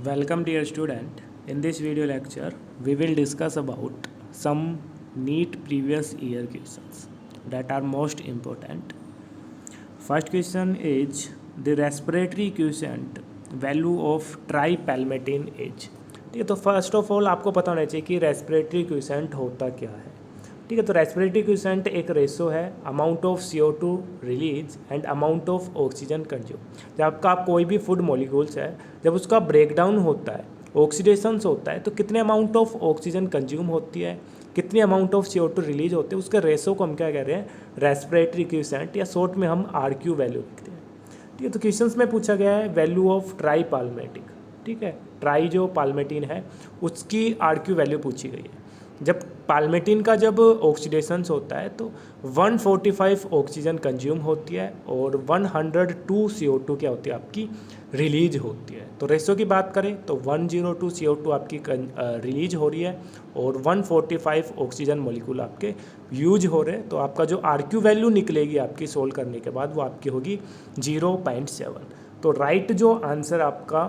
Welcome dear student. In this video lecture, we will discuss about some NEET previous year questions that are most important. First question is the respiratory quotient value of tripalmitin age. ठीक है, तो first of all आपको पता होना चाहिए कि respiratory quotient होता क्या है। ठीक है, तो रेस्पिरेटरी क्वेशेंट एक रेशो है amount of CO2 release and amount of oxygen consume. जब आपका कोई भी फूड मॉलिक्यूल्स है, जब उसका ब्रेकडाउन होता है, ऑक्सीडेशंस होता है, तो कितने अमाउंट ऑफ ऑक्सीजन कंज्यूम होती है, कितनी अमाउंट ऑफ CO2 रिलीज होते हैं, उसके रेशो को हम क्या कह रहे हैं, रेस्पिरेटरी क्वेशेंट, या शॉर्ट में हम RQ वैल्यू लिखते हैं। ठीक है, तो क्वेश्चंस में पूछा गया है वैल्यू ऑफ ट्राईपाल्मेटिक। ठीक है, ट्राई जो पाल्मेटिन है उसकी RQ वैल्यू पूछी गई है। जब पाल्मेटिन का जब ऑक्सीडेशंस होता है तो 145 ऑक्सीजन कंज्यूम होती है और 102 CO2 क्या होती है आपकी रिलीज होती है। तो रेशो की बात करें तो 102 CO2 आपकी रिलीज हो रही है और 145 ऑक्सीजन मॉलिक्यूल आपके यूज हो रहे हैं। तो आपका जो RQ वैल्यू निकलेगी आपकी सोल्व करने के बाद वो आपकी होगी 0.7। तो राइट जो आंसर आपका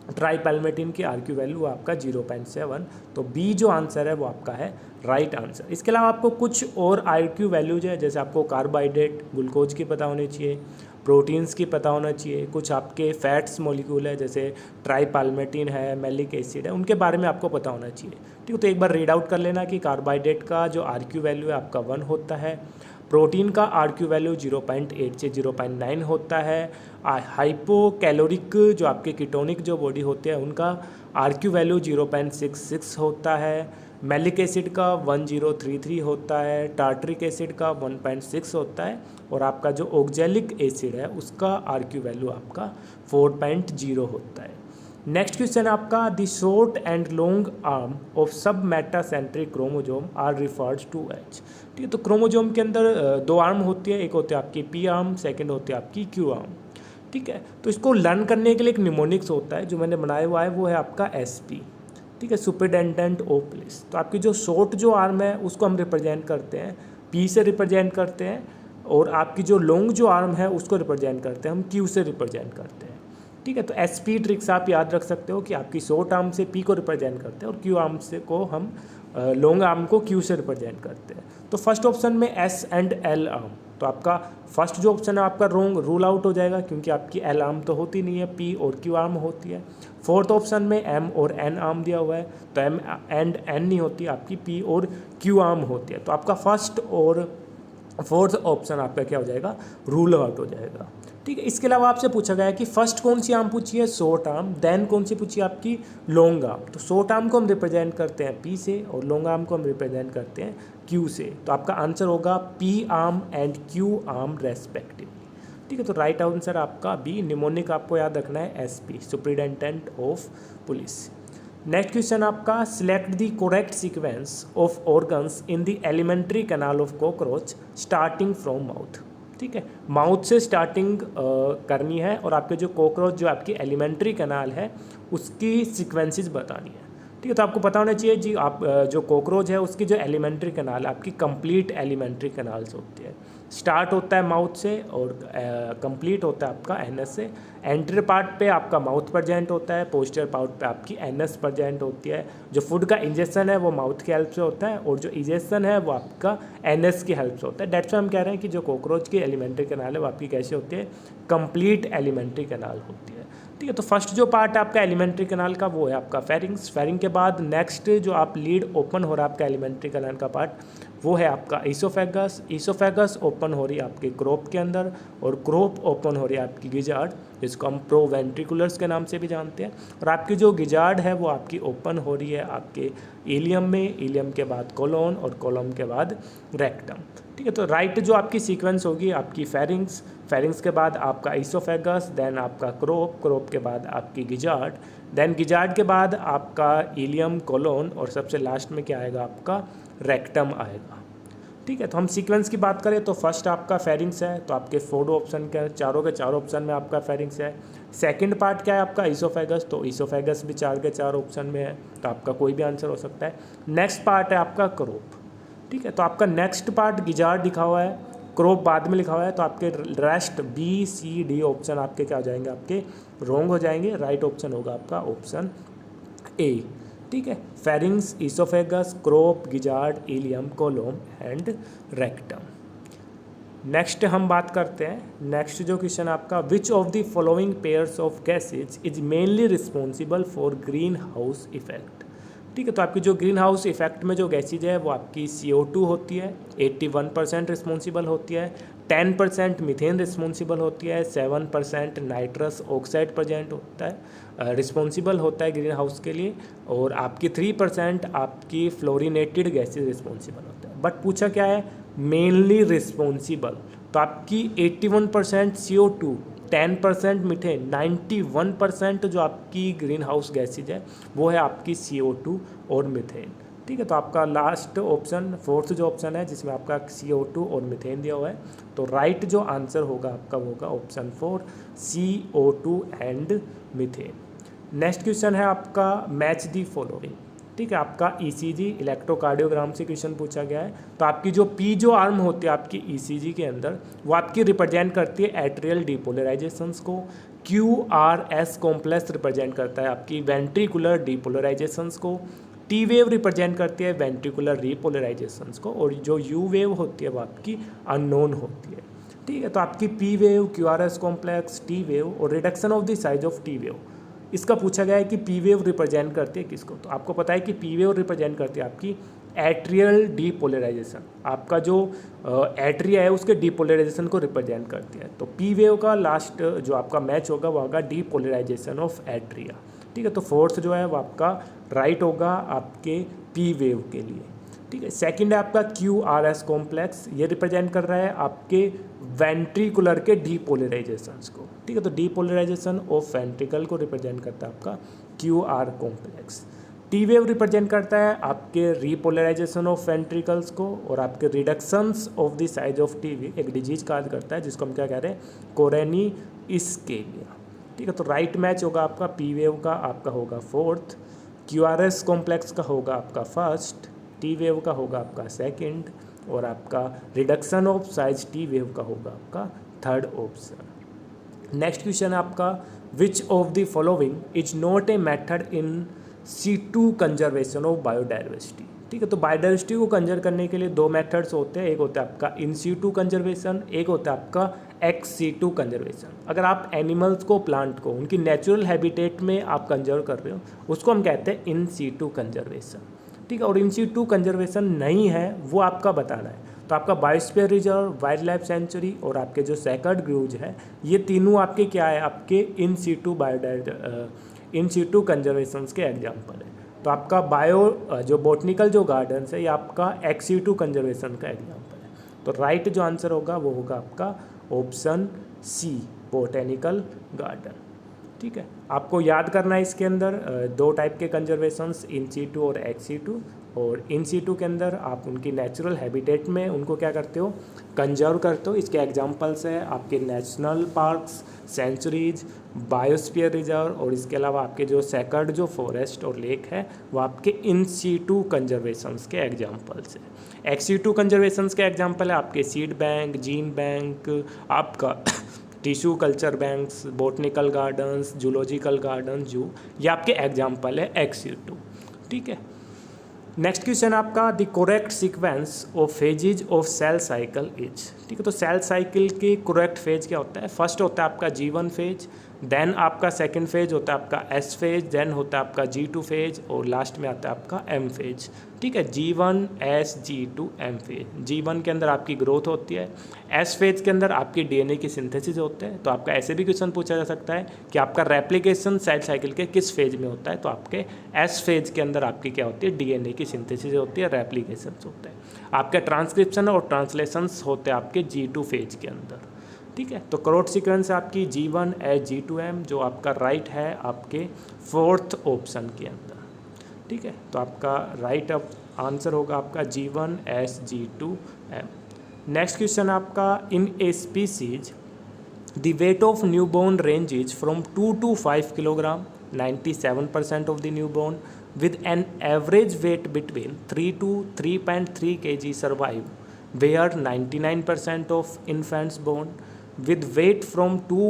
ट्राईपाल्मेटिन की RQ वैल्यू आपका 0.7। तो बी जो आंसर है वो आपका है राइट आंसर। इसके अलावा आपको कुछ और RQ वैल्यूज है, जैसे आपको कार्बोहाइड्रेट ग्लूकोज की पता होनी चाहिए, प्रोटीन्स की पता होना चाहिए, कुछ आपके फैट्स मॉलिक्यूल है जैसे ट्राईपाल्मेटिन है, मैलिक एसिड है, उनके बारे में आपको पता होना चाहिए। ठीक है, तो एक बार रीड आउट कर लेना कि कार्बोहाइड्रेट का जो RQ वैल्यू है आपका 1 होता है, प्रोटीन का RQ वैल्यू 0.8 से 0.9 होता है, हाइपोकैलोरिक जो आपके कीटोनिक जो बॉडी होते हैं उनका RQ वैल्यू 0.66 होता है, मैलिक एसिड का 1033 होता है, टार्टरिक एसिड का 1.6 होता है, और आपका जो ऑक्जेलिक एसिड है उसका RQ वैल्यू आपका 4.0 होता है। नेक्स्ट क्वेश्चन आपका the short and long arm of submetacentric chromosome are referred to as. ठीक है, तो क्रोमोजोम के अंदर दो आर्म होती है, एक होती है आपकी P आर्म, सेकंड होती है आपकी Q आर्म। ठीक है, तो इसको लर्न करने के लिए एक निमोनिक्स होता है जो मैंने बनाया हुआ है, वो है आपका SP। ठीक है, सुपरिटेंडेंट ऑफ पुलिस। तो आपकी जो शॉर्ट जो आर्म है उसको हम रिप्रेजेंट करते हैं P से रिप्रेजेंट करते हैं, और आपकी जो लॉन्ग जो आर्म है उसको रिप्रेजेंट करते हैं हम Q से रिप्रेजेंट करते हैं। ठीक है, तो SP ट्रिक्स आप याद रख सकते हो कि आपकी शॉर्ट आर्म से P को रिप्रेजेंट करते हैं और Q आर्म से को हम लॉन्ग आर्म को Q से रिप्रेजेंट करते हैं। तो फर्स्ट ऑप्शन में S एंड L आर्म, तो आपका फर्स्ट जो ऑप्शन है आपका रॉन्ग रूल आउट हो जाएगा क्योंकि आपकी L आर्म तो होती नहीं है, P और Q आर्म होती है। फोर्थ ऑप्शन में M और N आर्म दिया हुआ है, तो M एंड N नहीं होती, आपकी P और Q आर्म होती है। तो आपका फर्स्ट और फोर्थ ऑप्शन आपका क्या हो जाएगा, रूल आउट हो जाएगा। ठीक है, इसके अलावा आपसे पूछा गया है कि फर्स्ट कौन सी आर्म पूछी है, शॉर्ट आर्म, देन कौन सी पूछी है आपकी लॉन्ग आर्म। तो शॉर्ट आर्म को हम रिप्रेजेंट करते हैं P से और लॉन्ग आर्म को हम रिप्रेजेंट करते हैं Q से। तो आपका आंसर होगा P arm and Q arm respectively. ठीक है, तो राइट आंसर आपका बी, निमोनिक आपको याद रखना है SP, superintendent of police. Next question आपका select the correct sequence of organs in the alimentary canal of cockroach starting from mouth. ठीक है, माउथ से स्टार्टिंग करनी है और आपके जो कॉकरोच जो आपकी एलिमेंट्री कैनाल है उसकी सीक्वेंसेस बतानी है। ठीक है, तो आपको पता होना चाहिए जी, आप जो कॉकरोच है उसकी जो एलिमेंट्री कैनाल आपकी कंप्लीट एलिमेंट्री कैनाल्स होती है। स्टार्ट होता है माउथ से और कंप्लीट होता है आपका एनएस से। एंटर पार्ट पे आपका माउथ प्रेजेंट होता है, पोस्टर पार्ट पे आपकी एनएस प्रेजेंट होती है। जो फूड का इंजेक्शन है वो माउथ की हेल्प से होता है और जो इंजेक्शन है वो आपका एनएस की हेल्प से होता है। डेट्स हम कह रहे हैं कि जो कॉकरोच की एलिमेंट्री कैनाल है वो आपकी कैसे होती है, कंप्लीट एलिमेंट्री कैनाल होती है। ठीक है, तो फर्स्ट जो पार्ट है आपका एलिमेंट्री कैनाल का वो है आपका फेरिंग्स। फेरिंग के बाद नेक्स्ट जो आप लीड ओपन हो रहा है आपका एलिमेंट्री कैनाल का पार्ट वो है आपका ईसोफेगस। ईसोफेगस ओपन हो रही है आपके क्रोप के अंदर और क्रोप ओपन हो रही है आपकी गिजार्ड, जिसको हम प्रोवेंट्रिकुलर्स के नाम से भी जानते हैं। और आपकी जो गिजार्ड है वो आपकी ओपन हो रही है आपके इलियम में, इलियम के बाद कोलोन और कोलोन के बाद रेक्टम। ठीक है, तो राइट जो आपकी सीक्वेंस होगी आपकी फेरिंग्स, फेरिंग्स के बाद आपका ईसोफेगस, देन आपका क्रोप, क्रोप के बाद आपकी गिजार्ड, देन गिजार्ड के बाद आपका इलियम, कोलोन, और सबसे लास्ट में क्या आएगा आपका रेक्टम आएगा। ठीक है, तो हम सीक्वेंस की बात करें तो फर्स्ट आपका फेरिंग्स है, तो आपके 4 ऑप्शन के चारों ऑप्शन में आपका फेरिंग्स है। सेकंड पार्ट क्या है आपका ईसोफेगस, तो ईसोफेगस भी 4 के 4 ऑप्शन में है, तो आपका कोई भी आंसर हो सकता है। नेक्स्ट पार्ट है आपका क्रोप। ठीक है, तो आपका नेक्स्ट पार्ट गिजार्ड लिखा हुआ है, क्रॉप बाद में लिखा हुआ है, तो आपके rest B C D option आपके क्या हो जाएंगे, आपके रॉन्ग हो जाएंगे। राइट ऑप्शन होगा आपका ऑप्शन ए। ठीक है, pharynx, oesophagus, crop, gizzard, ileum, colon and rectum. Next हम बात करते हैं, नेक्स्ट जो क्वेश्चन आपका, which of the following pairs of gases is mainly responsible for greenhouse effect. ठीक है, तो आपकी जो ग्रीन हाउस इफेक्ट में जो गैसेज है वो आपकी CO2 होती है, 81% रिस्पॉन्सिबल होती है, 10% मीथेन रिस्पॉन्सिबल होती है, 7% नाइट्रस ऑक्साइड प्रेजेंट होता है, रिस्पॉन्सिबल होता है ग्रीन हाउस के लिए, और आपकी 3% आपकी फ्लोरिनेटेड गैसेज रिस्पॉन्सिबल होता है। बट पूछा क्या है, मेनली रिस्पॉन्सिबल, तो आपकी 81% CO2, 10% मीथेन, 91% जो आपकी ग्रीन हाउस गैसेज है वो है आपकी CO2 और मीथेन। ठीक है, तो आपका लास्ट ऑप्शन, फोर्थ जो ऑप्शन है जिसमें आपका CO2 और मीथेन दिया हुआ है, तो राइट जो आंसर होगा आपका वो होगा option 4 CO2 and methane. Next question है आपका, मैच दी फॉलोइंग। ठीक है, आपका ECG इलेक्ट्रोकार्डियोग्राम से क्वेश्चन पूछा गया है। तो आपकी जो P जो आर्म होती है आपकी ECG के अंदर, वो आपकी रिप्रेजेंट करती है एट्रियल डीपोलराइजेशंस को, QRS कॉम्प्लेक्स रिप्रेजेंट करता है आपकी वेंट्रिकुलर डीपोलराइजेशंस को, T वेव रिप्रेजेंट करती है वेंट्रिकुलर रीपोलराइजेशंस को, और जो U वेव होती है वो आपकी अननोन होती है। ठीक है, तो आपकी P wave, QRS complex, T wave और reduction of the size of T wave, इसका पूछा गया है कि P वेव रिप्रेजेंट करती है किसको। तो आपको पता है कि P वेव रिप्रेजेंट करती है आपकी एट्रियल डीपोलराइजेशन, आपका जो एट्रिया है उसके डीपोलराइजेशन को रिप्रेजेंट करती है। तो P वेव का लास्ट जो आपका मैच होगा वो होगा डीपोलराइजेशन ऑफ एट्रिया। ठीक है, तो फोर्थ जो है वो आपका राइट होगा आपके P वेव के लिए। ठीक है, सेकंड है आपका QRS कॉम्प्लेक्स, ये रिप्रेजेंट कर रहा है आपके वेंट्रिकुलर के डीपोलराइजेशंस को। ठीक है, तो डीपोलराइजेशन ऑफ वेंट्रिकल को रिप्रेजेंट करता है आपका QR complex. T wave represent करता है आपके रीपोलराइजेशन ऑफ वेंट्रिकल्स को, और आपके reductions of the size of T wave एक डिजीज काज करता है जिसको हम क्या कह रहे हैं, कोरेनी इस्केमिया। ठीक है, तो राइट मैच होगा आपका P वेव का, आपका होगा फोर्थ, QRS कॉम्प्लेक्स का होगा आपका फर्स्ट, T वेव का होगा आपका सेकंड, और आपका reduction of size T wave का होगा आपका थर्ड ऑप्शन। नेक्स्ट क्वेश्चन है आपका, which of the following is not a method in situ conservation of biodiversity. ठीक है, तो बायोडाइवर्सिटी को कंजर्व करने के लिए दो मेथड्स होते हैं, एक होता है आपका इन situ कंजर्वेशन, एक होता है आपका ex situ कंजर्वेशन। अगर आप एनिमल्स को, प्लांट को उनकी नेचुरल हैबिटेट में आप कंजर्व कर रहे हो उसको हम कहते हैं इन situ कंजर्वेशन। ठीक है, और इन situ कंजर्वेशन नहीं है वो आपका बताना है। तो आपका biosphere reserve, wild life sanctuary और आपके जो सेक्रेड ग्रोव्स है, ये तीनों आपके क्या है, आपके इन situ कंजर्वेशंस के एग्जाम्पल है। तो आपका बायो जो बॉटनिकल जो गार्डन्स है ये आपका ex situ कंजर्वेशन का एग्जाम्पल है। तो राइट जो आंसर होगा वो होगा आपका ऑप्शन C, बोटेनिकल गार्डन। ठीक है, आपको याद करना है इसके अंदर दो टाइप के कंजर्वेशंस, इन situ और ex situ। और इन situ के अंदर आप उनकी नेचुरल हैबिटेट में उनको क्या करते हो, कंजर्व करते हो। इसके एग्जांपल्स है आपके national parks, sanctuaries, biosphere reserve, और इसके अलावा आपके जो सेक्रेड जो फॉरेस्ट और लेक है वो आपके इन situ कंजर्वेशंस के एग्जांपल्स है। ex situ कंजर्वेशंस के एग्जांपल है आपके सीड बैंक, जीन बैंक, आपका tissue culture banks, botanical gardens, zoological garden, zoo, ये आपके एग्जाम्पल है ex situ। ठीक है, नेक्स्ट क्वेश्चन आपका, the correct sequence of phases of cell cycle is. ठीक है, तो सेल साइकिल के करेक्ट फेज क्या होता है, फर्स्ट होता है आपका G1 फेज, देन आपका सेकंड फेज होता है आपका S फेज, देन होता है आपका G2 फेज, और लास्ट में आता है आपका M फेज। ठीक है, G1 S G2 M phase. G1 के अंदर आपकी ग्रोथ होती है, S फेज के अंदर आपकी DNA की सिंथेसिस होते हैं। तो आपका ऐसे भी क्वेश्चन पूछा जा सकता है कि आपका रेप्लिकेशन सेल साइकिल के किस फेज में होता है, तो आपके S फेज के अंदर आपकी क्या होती है, DNA की सिंथेसिस होती है, रेप्लिकेशन होते हैं। आपके ट्रांसक्रिप्शन और ट्रांसलेशंस होते हैं आपके G2 फेज के अंदर। ठीक है, तो करेक्ट सीक्वेंस आपकी G1 S G2 M, जो आपका राइट है आपके फोर्थ ऑप्शन के अंदर। ठीक है, तो आपका राइट आंसर होगा आपका G1 S G2 M। Next question आपका, in a species the weight of newborn ranges from 2 to 5 kilogram, 97% of the newborn with an average weight between 3 to 3.3 kg survive where 99% of infants born with weight from 2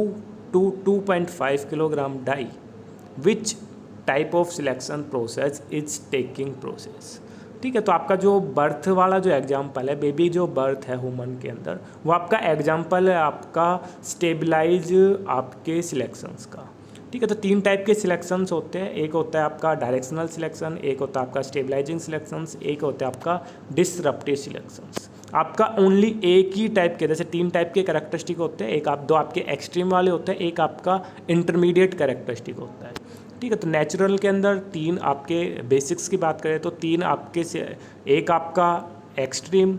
to 2.5 kilogram die. Which type of selection process is taking process? ठीक है, तो आपका जो birth वाला जो example है, baby जो birth है ह्यूमन के अंदर, वो आपका एग्जाम्पल है आपका स्टेबलाइज आपके सिलेक्शंस का। ठीक है, तो 3 टाइप के सिलेक्शंस होते हैं, एक होता है आपका डायरेक्शनल सिलेक्शन, एक होता है आपका स्टेबलाइजिंग सिलेक्शंस, एक होता है आपका डिसरप्टिव सिलेक्शंस। आपका ओनली एक ही टाइप के, जैसे 3 टाइप के कैरेक्टरिस्टिक होते हैं, एक आप 2 आपके एक्सट्रीम वाले होते हैं, एक आपका इंटरमीडिएट कैरेक्टरिस्टिक होता है। ठीक है, तो नेचुरल के अंदर 3 आपके बेसिक्स की बात करें तो 3 आपके से, एक आपका एक्सट्रीम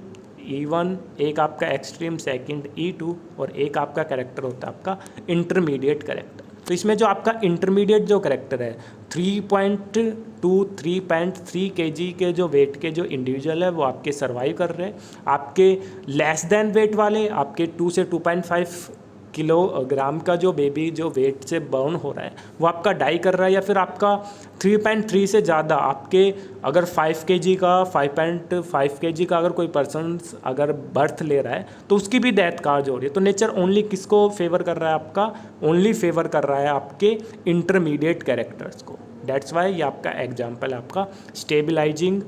E1, एक आपका एक्सट्रीम सेकंड E2 और एक आपका कैरेक्टर होता है आपका इंटरमीडिएट कैरेक्टर। तो इसमें जो आपका इंटरमीडिएट जो कैरेक्टर है 3.2 3.3 kg के जो वेट के जो इंडिविजुअल है वो आपके सर्वाइव कर रहे हैं। आपके लेस देन वेट वाले आपके 2 से 2.5 किलोग्राम का जो बेबी जो वेट से बर्न हो रहा है वो आपका डाई कर रहा है, या फिर आपका 3.3 से ज़्यादा आपके अगर 5 kg का 5.5 kg का अगर कोई पर्सन अगर बर्थ ले रहा है तो उसकी भी डेथ काज हो रही है। तो नेचर ओनली किसको फेवर कर रहा है? आपका ओनली फेवर कर रहा है आपके इंटरमीडिएट कैरेक्टर्स को। दैट्स वाई ये आपका एग्जाम्पल है आपका स्टेबलाइजिंग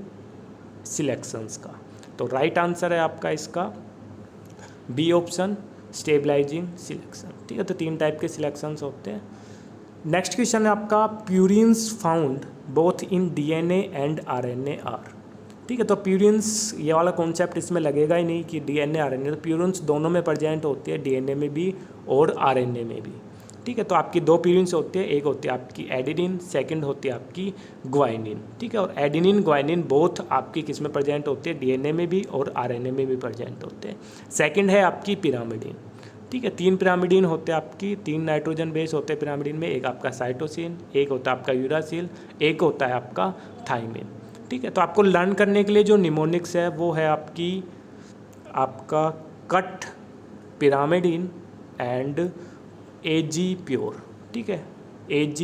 सिलेक्शंस का। तो राइट आंसर है आपका इसका बी ऑप्शन, स्टेबलाइजिंग सिलेक्शन। ठीक है, तो 3 टाइप के सिलेक्शंस होते हैं। नेक्स्ट क्वेश्चन है आपका purines found both in DNA and RNA are. ठीक है, तो प्यूरिन्स ये वाला कॉन्सेप्ट इसमें लगेगा ही नहीं कि डीएनए आरएनए, तो प्यूरिन्स दोनों में प्रेजेंट होती है, डीएनए में भी और आरएनए में भी। ठीक है, तो आपकी 2 प्यूरिन्स होती है, एक होती है आपकी एडेनिन, सेकंड होती है आपकी ग्वाइनिन। ठीक है, और एडेनिन ग्वाइनिन बोथ आपकी किस में प्रेजेंट होती है? डीएनए में भी और आरएनए में भी प्रेजेंट होते हैं। सेकंड है आपकी पिरामिडिन। ठीक है, 3 पिरामिडिन होते हैं आपकी, 3 नाइट्रोजन बेस होते हैं पिरामिडिन में, एक आपका साइटोसिन, एक होता है आपका यूरासिल, एक होता है आपका थाइमिन। ठीक है, तो आपको लर्न करने के लिए जो निमोनिक्स है वो है आपका cut pyrimidine and AG pure. ठीक है, AG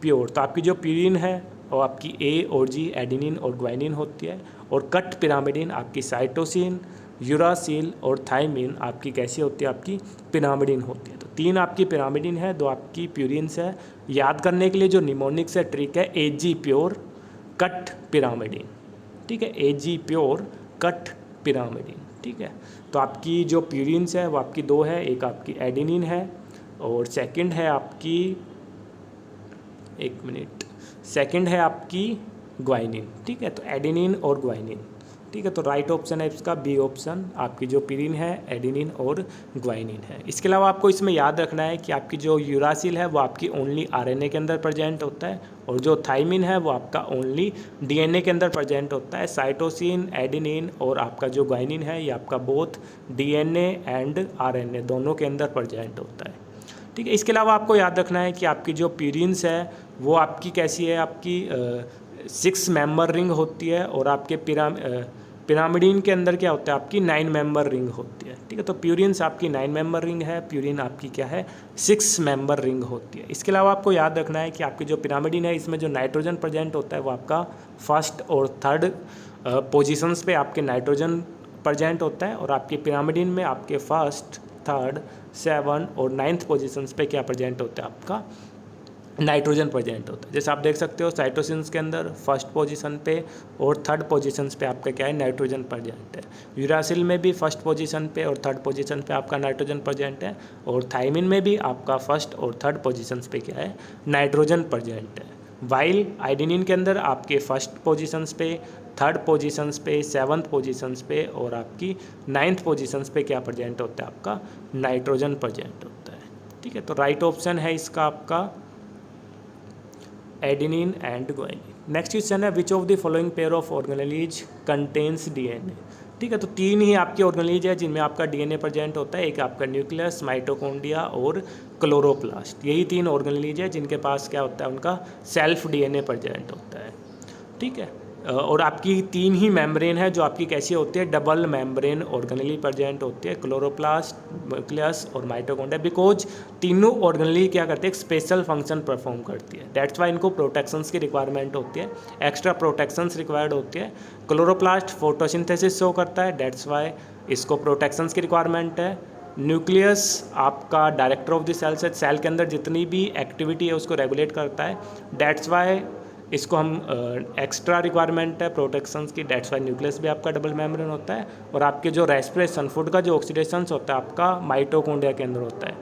प्योर। तो आपकी जो प्यूरिन है वो आपकी A और G एडेनिन और ग्वाइनिन होती है, और कट पिरामिडिन आपकी साइटोसिन, यूरासिल और थाइमिन आपकी कैसी होती है? आपकी पिरामिडिन होती है। तो 3 आपकी पिरामिडिन है, 2 आपकी प्यूरिन्स है। याद करने के लिए जो निमोनिक्स है ट्रिक है AG प्योर कट पिरामिडिन। ठीक है, AG प्योर कट पिरामिडिन। ठीक है, तो आपकी जो प्यूरिन्स है वो आपकी 2 है, एक आपकी एडेनिन है और सेकंड है आपकी, एक मिनट, सेकंड है आपकी ग्वाइनिन। ठीक है, तो एडेनिन और ग्वाइनिन। ठीक है, तो राइट ऑप्शन है इसका बी ऑप्शन, आपकी जो प्यूरिन है एडेनिन और ग्वाइनिन है। इसके अलावा आपको इसमें याद रखना है कि आपकी जो यूरासिल है वो आपकी ओनली आरएनए के अंदर प्रेजेंट होता है, और जो थाइमिन है वो आपका ओनली डीएनए के अंदर प्रेजेंट होता है। साइटोसिन, एडेनिन और आपका जो ग्वाइनिन है ये आपका बोथ डीएनए एंड आरएनए दोनों के अंदर प्रेजेंट होता है। ठीक है, इसके अलावा आपको याद रखना है कि आपकी जो प्यूरिन्स है वो आपकी कैसी है? आपकी 6 मेंबर रिंग होती है, और आपके पिरामिडिन के अंदर क्या होता है? आपकी 9 मेंबर रिंग होती है। ठीक है, तो प्यूरिन्स आपकी 9 मेंबर रिंग है, प्यूरिन आपकी क्या है? 6 मेंबर रिंग होती है। इसके अलावा आपको याद रखना है कि आपकी जो पिरामिडिन है इसमें जो नाइट्रोजन प्रेजेंट होता है वो आपका फर्स्ट और थर्ड पोजिशंस पे आपके नाइट्रोजन प्रेजेंट होता है, और आपके पिरामिडिन में आपके फर्स्ट, थर्ड, 7 और 9th पोजीशंस पे क्या प्रेजेंट होता है? आपका नाइट्रोजन प्रेजेंट होता है। जैसे आप देख सकते हो साइटोसिन्स के अंदर फर्स्ट पोजीशन पे और थर्ड पोजीशंस पे आपका क्या है? नाइट्रोजन प्रेजेंट है। यूरासिल में भी फर्स्ट पोजीशन पे और थर्ड पोजीशन पे आपका नाइट्रोजन प्रेजेंट है, और थाइमिन में भी आपका फर्स्ट और थर्ड पोजीशंस पे क्या है? नाइट्रोजन प्रेजेंट है। वाइल आइडेनिन के अंदर आपके फर्स्ट पोजीशंस पे, थर्ड पोजीशंस पे, 7th पोजीशंस पे और आपकी 9th पोजीशंस पे क्या प्रेजेंट होता है? आपका नाइट्रोजन प्रेजेंट होता है। ठीक है, तो राइट ऑप्शन है इसका आपका adenine and guanine. Next question है which of the following pair of organelles contains DNA. ठीक है, तो 3 ही आपके ऑर्गेनेलीज है जिनमें आपका डीएनए प्रेजेंट होता है, एक आपका न्यूक्लियस, माइटोकॉन्ड्रिया और क्लोरोप्लास्ट। यही 3 ऑर्गेनेलीज है जिनके पास क्या होता है? उनका सेल्फ डीएनए प्रेजेंट होता है। ठीक है, और आपकी 3 ही मेम्ब्रेन है जो आपकी कैसी होती है, डबल मेम्ब्रेन ऑर्गेनली प्रेजेंट होती है, क्लोरोप्लास्ट, न्यूक्लियस और माइटोकॉन्ड्रिया, बिकॉज तीनों ऑर्गेनली क्या करते हैं, एक स्पेशल फंक्शन परफॉर्म करती है। दैट्स वाई इनको प्रोटेक्शंस की रिक्वायरमेंट होती है, एक्स्ट्रा प्रोटेक्शंस रिक्वायर्ड होती है। क्लोरोप्लास्ट फोटोसिंथेसिस शो करता है, दैट्स वाई इसको प्रोटेक्शंस की रिक्वायरमेंट है। न्यूक्लियस आपका डायरेक्टर ऑफ द सेल है, सेल के अंदर जितनी भी एक्टिविटी है उसको रेगुलेट करता है, दैट्स वाई इसको हम एक्स्ट्रा रिक्वायरमेंट है प्रोटेक्शंस की, दैट्स वाई न्यूक्लियस भी आपका डबल मेम्ब्रेन होता है। और आपके जो रेस्पिरेशन, फूड का जो ऑक्सीडेशन होता है आपका माइटोकॉन्ड्रिया के अंदर होता है,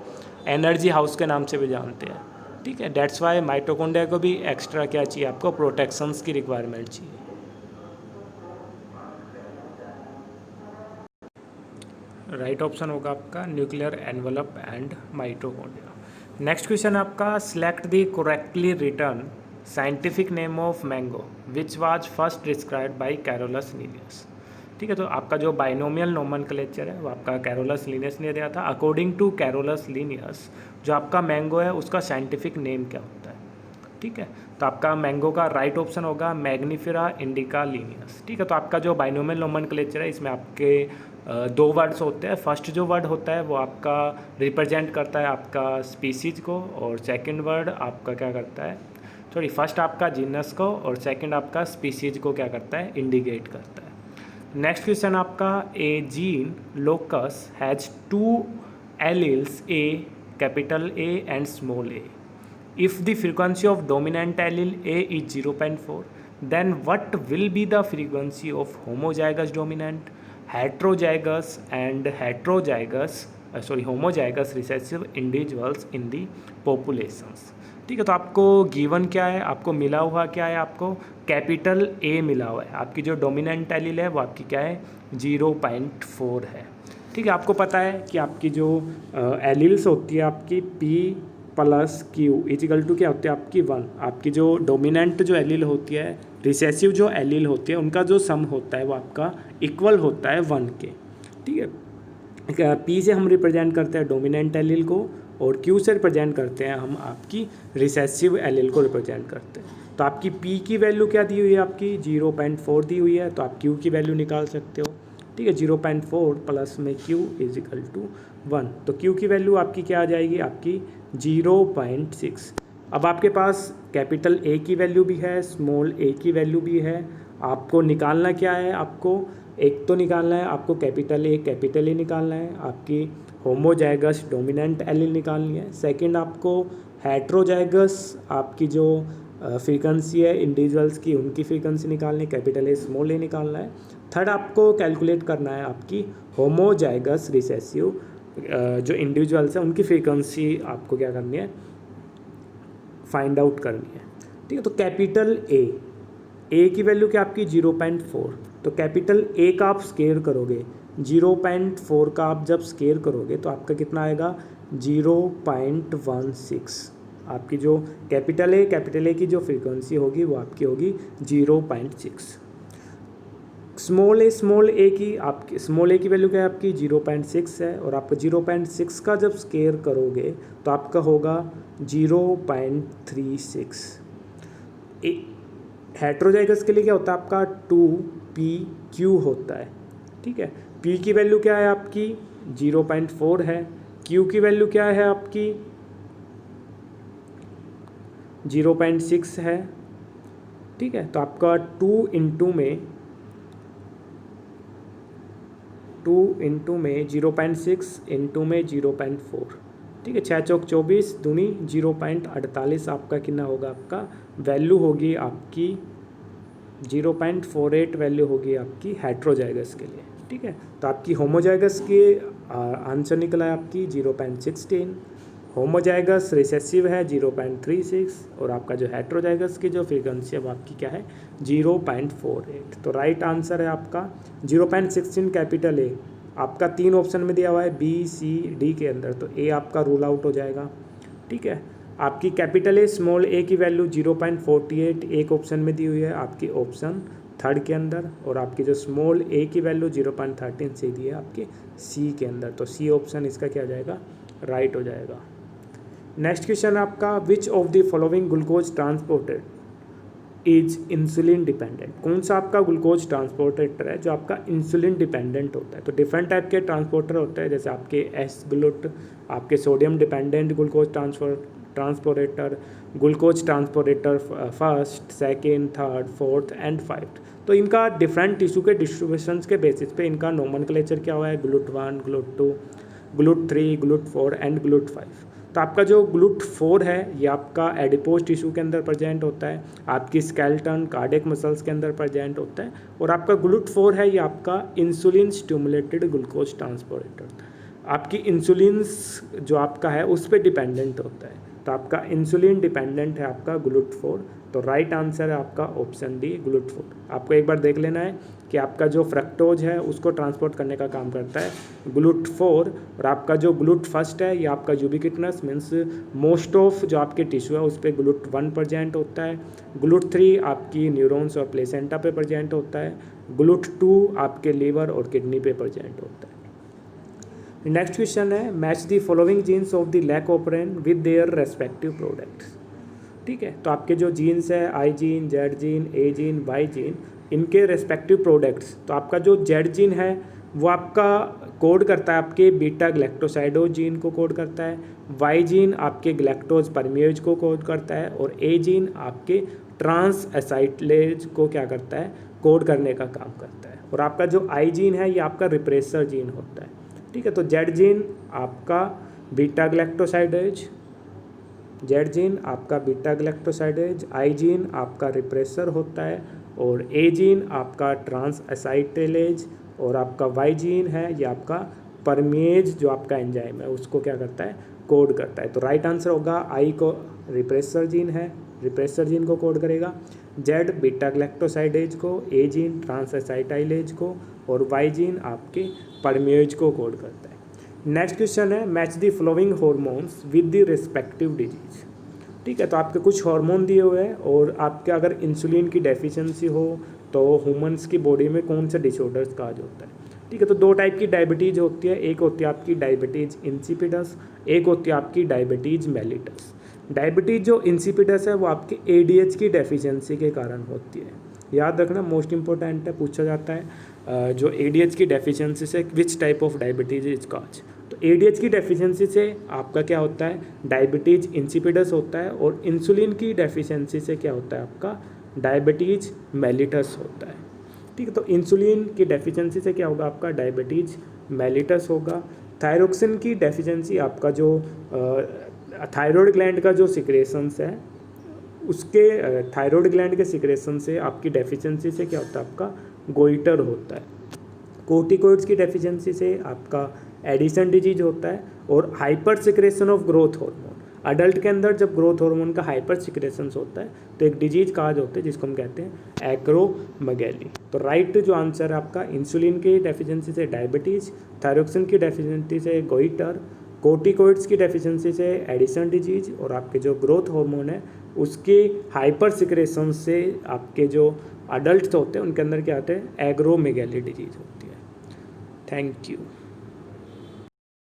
एनर्जी हाउस के नाम से भी जानते हैं, ठीक है। दैट्स वाई माइटोकॉन्ड्रिया को भी एक्स्ट्रा क्या चाहिए, आपको प्रोटेक्शंस की रिक्वायरमेंट चाहिए। राइट ऑप्शन होगा आपका nuclear envelope and mitochondria. Next question आपका, select the correctly written scientific name of mango which was first described by Carolus Linnaeus. ठीक है, तो आपका जो बाइनोमियल नोमेनक्लेचर है वो आपका कैरोलस लिनियस ने दिया था। अकॉर्डिंग टू कैरोलस लिनियस जो आपका मैंगो है उसका साइंटिफिक नेम क्या होता है, ठीक है। तो आपका मैंगो का राइट ऑप्शन होगा मैग्निफेरा इंडिका लिनियस। ठीक है, तो आपका जो बाइनोमियल नोमेनक्लेचर है इसमें आपके दो वर्ड्स होते हैं। फर्स्ट जो वर्ड होता है वो आपका रिप्रेजेंट करता है आपका स्पीसीज को, और सेकंड वर्ड आपका क्या करता है, सॉरी फर्स्ट आपका जीनस को और सेकंड आपका स्पीसीज को क्या करता है, इंडिकेट करता है। नेक्स्ट क्वेश्चन आपका, a gene locus has 2 alleles, A capital A and small A. If the frequency of dominant allele A is 0.4, then what will be the frequency of homozygous dominant, heterozygous and homozygous recessive individuals in the populations। ठीक है, तो आपको given क्या है, आपको मिला हुआ क्या है, आपको कैपिटल ए मिला हुआ है। आपकी जो डोमिनेंट एलील है वो आपकी क्या है, 0.4 है। ठीक है, आपको पता है कि आपकी जो एलील्स होती है आपकी P plus Q is equal to क्या होती है आपकी 1। आपकी जो डोमिनेंट जो एलील होती है, रिसेसिव जो एलील होती है, उनका जो सम होता है वो आपका इक्वल होता है 1 के। ठीक है, पी से हम रिप्रेजेंट करते हैं डोमिनेंट एलील को और क्यू से रिप्रेजेंट करते हैं हम आपकी रिसेसिव एलील को रिप्रेजेंट करते हैं। तो आपकी पी की वैल्यू क्या दी हुई है, आपकी 0.4 दी हुई है, तो आप क्यू की वैल्यू निकाल सकते हो। ठीक है, 0.4 प्लस में क्यू इज इक्वल टू 1, तो क्यू की वैल्यू आपकी क्या आ जाएगी, आपकी 0.6। अब आपके पास कैपिटल ए की वैल्यू भी है, स्मॉल ए की वैल्यू भी है। आपको निकालना क्या है, आपको एक तो निकालना है, आपको कैपिटल ए निकालना है, आपकी होमोजाइगस डोमिनेंट एलील निकालनी है। सेकंड आपको हेट्रोजाइगस आपकी जो फ्रीक्वेंसी है इंडिविजुअल्स की, उनकी फ्रीक्वेंसी निकालनी, कैपिटल ए स्मॉल ए निकालना है। थर्ड आपको कैलकुलेट करना है आपकी होमोजाइगस रिसेसिव जो इंडिविजुअल्स हैं उनकी फ्रीक्वेंसी आपको क्या करनी है, फाइंड आउट करनी है। ठीक है, तो कैपिटल ए की वैल्यू क्या आपकी 0.4, तो कैपिटल ए का आप स्केयर करोगे, 0.4 का आप जब स्केयर करोगे तो आपका कितना आएगा 0.16। आपकी जो कैपिटल ए की जो फ्रीक्वेंसी होगी वो आपकी होगी 0.6। स्मॉल ए की वैल्यू क्या है आपकी 0.6 है, और आपका 0.6 का जब स्केयर करोगे तो आपका होगा 0.36। हेट्रोजाइगस के लिए क्या होता है आपका 2pq होता है। ठीक है, p की वैल्यू क्या है आपकी 0.4 है, q की वैल्यू क्या है आपकी 0.6 है। ठीक है, तो आपका 2 इंटू में 0.6 इंटू में 0.4। ठीक है, 6 चौक 24 दूनी 0.48 आपका कितना होगा, आपका वैल्यू होगी आपकी 0.48 वैल्यू होगी आपकी हेट्रोजाइगस के लिए। ठीक है, तो आपकी होमोजाइगस के आंसर निकला है आपकी 0.16, होमोजाइगस रिसेसिव है 0.36, और आपका जो हेट्रोजाइगस की जो फ्रीक्वेंसी है वो आपकी क्या है 0.48। तो राइट आंसर है आपका 0.16 कैपिटल ए। आपका 3 ऑप्शन में दिया हुआ है बी सी डी के अंदर, तो ए आपका रूल आउट हो जाएगा। ठीक है, आपकी कैपिटल ए स्मॉल ए की वैल्यू 0.48 एक ऑप्शन में दी हुई है आपकी ऑप्शन थर्ड के अंदर, और आपकी जो स्मॉल ए की वैल्यू 0.13 से दी है आपके सी के अंदर, तो सी ऑप्शन इसका क्या हो जाएगा, राइट हो जाएगा। नेक्स्ट क्वेश्चन आपका, which of the following glucose transported is insulin dependent? कौन सा आपका ग्लूकोज ट्रांसपोर्टर है जो आपका इंसुलिन डिपेंडेंट होता है? तो डिफरेंट टाइप के ट्रांसपोर्टर होते हैं, जैसे आपके एस-ग्लूट, आपके sodium dependent glucose transporter, glucose transporter first, second, third, fourth and fifth. तो इनका डिफरेंट टिश्यू के डिस्ट्रीब्यूशंस के बेसिस पे इनका नोमेनक्लेचर क्या हुआ है, GLUT1, GLUT2, GLUT3, GLUT4 and GLUT5। तो आपका जो GLUT4 है ये आपका एडिपोज टिश्यू के अंदर प्रेजेंट होता है, आपकी स्केलेटन कार्डियक मसल्स के अंदर प्रेजेंट होता है, और आपका GLUT4 है ये आपका इंसुलिन स्टिमुलेटेड ग्लूकोज ट्रांसपोर्टर, आपकी इंसुलिन्स जो आपका है उस पर डिपेंडेंट होता है। तो आपका इंसुलिन डिपेंडेंट है आपका GLUT4। तो राइट आंसर है आपका ऑप्शन डी, GLUT4। आपको एक बार देख लेना है कि आपका जो फ्रक्टोज है उसको ट्रांसपोर्ट करने का काम करता है GLUT4, और आपका जो GLUT फर्स्ट है ये आपका यूबिक्विटनस मीन्स मोस्ट ऑफ जो आपके टिश्यू है उस पर GLUT1 प्रेजेंट होता है, GLUT3 आपकी न्यूरॉन्स और प्लेसेंटा पे प्रेजेंट होता है, GLUT2 आपके लीवर और किडनी पे प्रेजेंट होता है। नेक्स्ट क्वेश्चन है, match the following genes of the lac operon with their respective products. ठीक है, तो आपके जो जीन्स है I gene, Z gene, A gene, Y gene, इनके रेस्पेक्टिव प्रोडक्ट्स। तो आपका जो जेड जीन है वो आपका कोड करता है आपके बीटा ग्लैक्टोसाइडोज जीन को कोड करता है, वाई जीन आपके ग्लैक्टोज परमिएज को कोड करता है, और ए जीन आपके ट्रांस एसाइक्लेज को क्या करता है, कोड करने का काम करता है। और आपका जो आई जीन है ये आपका रिप्रेसर जीन होता है। ठीक है, तो जेड जीन आपका बीटा ग्लैक्टोसाइडेज, जेड जीन आपका बीटा ग्लैक्टोसाइडेज, आई जीन आपका रिप्रेसर होता है, और ए जीन आपका ट्रांस एसाइक्लेज, और आपका वाई जीन है ये आपका परमेज जो आपका एंजाइम है उसको क्या करता है, कोड करता है। तो राइट आंसर होगा आई को रिप्रेसर जीन है, रिप्रेसर जीन को कोड करेगा, जेड बीटा ग्लैक्टोसाइडेज को, ए जीन ट्रांस एसाइक्लेज को, और वाई जीन आपके परमेज को कोड करता है। नेक्स्ट क्वेश्चन है, match the flowing hormones with the respective disease. ठीक है, तो आपके कुछ हार्मोन दिए हुए हैं, और आपके अगर इंसुलिन की डेफिशिएंसी हो तो ह्यूमंस की बॉडी में कौन से डिसऑर्डर्स का होता है। ठीक है, तो दो टाइप की डायबिटीज़ होती है, एक होती है आपकी डायबिटीज़ इंसिपिडस, एक होती है आपकी डायबिटीज़ मेलिटस। डायबिटीज़ जो इंसिपिडस है वो आपके ADH की डेफिशिएंसी के कारण होती है, याद रखना, मोस्ट इंपॉर्टेंट है, पूछा जाता है जो ADH की डेफिशिएंसी से which type of diabetes is cause. तो ADH की डेफिशिएंसी से आपका क्या होता है, डायबिटीज़ इंसिपिडस होता है, और इंसुलिन की डेफिशिएंसी से क्या होता है आपका डायबिटीज़ मेलिटस होता है। ठीक है, तो इंसुलिन की डेफिशिएंसी से क्या होगा आपका डायबिटीज़ मेलिटस होगा। थायरोक्सिन की डेफिशिएंसी आपका जो थायराइड ग्लैंड का जो सिक्रेशंस है उसके थायराइड ग्लैंड के सिक्रेशन से आपकी डेफिशिएंसी से क्या होता है आपका गोइटर होता है। कोर्टिकोइड्स की डेफिशिएंसी से आपका एडिसन डिजीज होता है, और hyper secretion of growth hormone, adult के अंदर जब ग्रोथ हार्मोन का हाइपर सिक्रेशन होता है तो एक डिजीज कहा जाता है जिसको हम कहते हैं एक्रोमेगैली। तो राइट जो आंसर है आपका, इंसुलिन की डेफिशिएंसी से डायबिटीज़, थायरोक्सिन की डेफिशिएंसी से गोइटर, कोर्टिकोइड्स की डेफिशिएंसी से एडिसन डिजीज, और आपके जो ग्रोथ हार्मोन है उसके हाइपर सिक्रेशन से आपके जो अडल्ट होते हैं उनके अंदर क्या आते हैं, एक्रोमेगैली डिजीज होती है। Thank you.